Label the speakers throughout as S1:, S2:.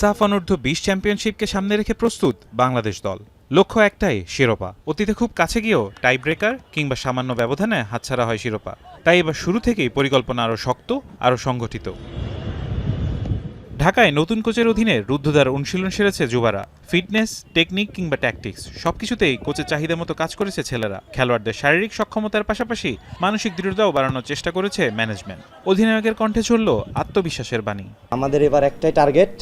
S1: সাফ অনূর্ধ্ব-20 চ্যাম্পিয়নশিপকে সামনে রেখে প্রস্তুত বাংলাদেশ দল। লক্ষ্য একটাই, শিরোপা। অতীতে খুব কাছে গিয়েও টাই ব্রেকার কিংবা সামান্য ব্যবধানে হাতছাড়া হয় শিরোপা। তাই এবার শুরু থেকেই পরিকল্পনা আরও শক্ত, আরও সংগঠিত। ঢাকায় নতুন কোচের অধীনে রুদ্ধদ্বার অনুশীলন সেরেছে যুবারা। ফিটনেস, টেকনিক কিংবা ট্যাকটিক্স সবকিছুতেই কোচের চাহিদা মতো কাজ করেছে ছেলেরা। খেলোয়াড়দের শারীরিক সক্ষমতার পাশাপাশি মানসিক দৃঢ়তাও বাড়ানোর চেষ্টা করেছে ম্যানেজমেন্ট। অধিনায়কের কণ্ঠে চলল আত্মবিশ্বাসের বাণী।
S2: আমাদের এবার একটাই টার্গেট,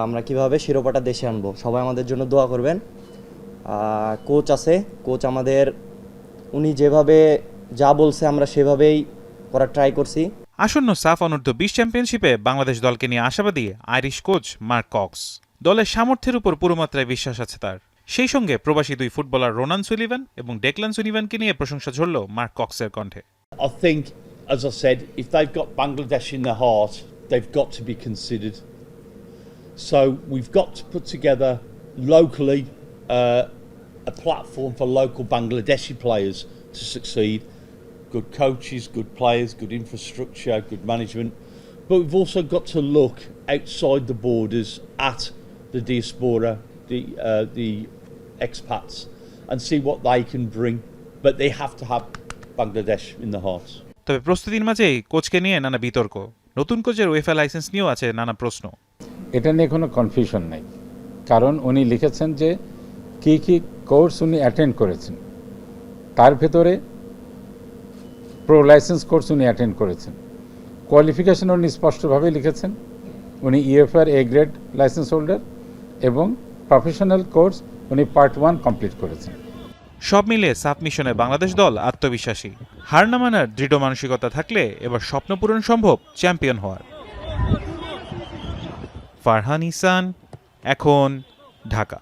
S2: আমরা কিভাবে শিরোপাটা দেশে আনবো। সবাই আমাদের জন্য দোয়া করবেন। কোচ আছে, কোচ আমাদের উনি যেভাবে যা বলছে আমরা সেভাবেই করার ট্রাই করছি।
S1: আসন্ন সাফ অনূর্ধ্ব-20 চ্যাম্পিয়নশিপে বাংলাদেশ দলকে নিয়ে আশাবাদী আইরিশ কোচ মার্ক কক্স। দলের সামর্থ্যের উপর পুরোমাত্রায় বিশ্বাস আছে তার। সেই সঙ্গে প্রবাসী দুই ফুটবলার রোনান সুলিভান এবং ডেকলান সুলিভানকে নিয়ে প্রশংসা ঝরল মার্ক কক্সের কণ্ঠে।
S3: I think, as I said, if they've got Bangladesh in their heart, they've got to be considered. So we've got to put together locally a platform for local Bangladeshi players to succeed. Good coaches, good players, good infrastructure, good management. But we've also got to look outside the borders at the diaspora, the expats, and see what they can bring. But they have to have Bangladesh in the heart.
S1: তবে প্রস্তুতির মাঝেই কোচকে নিয়ে নানা বিতর্ক। নতুন কোচের UEFA licence নিয়েও আছে নানা প্রশ্ন।
S4: এটা নিয়ে কোনো কনফিউশন নাই, কারণ উনি লিখেছেন যে কী কী কোর্স উনি অ্যাটেন্ড করেছেন। তার ভেতরে প্রো লাইসেন্স কোর্স উনি অ্যাটেন্ড করেছেন। কোয়ালিফিকেশন উনি স্পষ্টভাবে লিখেছেন উনি UFR A grade licence holder, এবং প্রফেশনাল কোর্স উনি পার্ট 1 কমপ্লিট করেছেন।
S1: সব মিলে সাফ মিশনে বাংলাদেশ দল আত্মবিশ্বাসী। হার না মানার দৃঢ় মানসিকতা থাকলে এবার স্বপ্ন পূরণ সম্ভব চ্যাম্পিয়ন হওয়ার। ফারহান ইহসান, এখন, ঢাকা।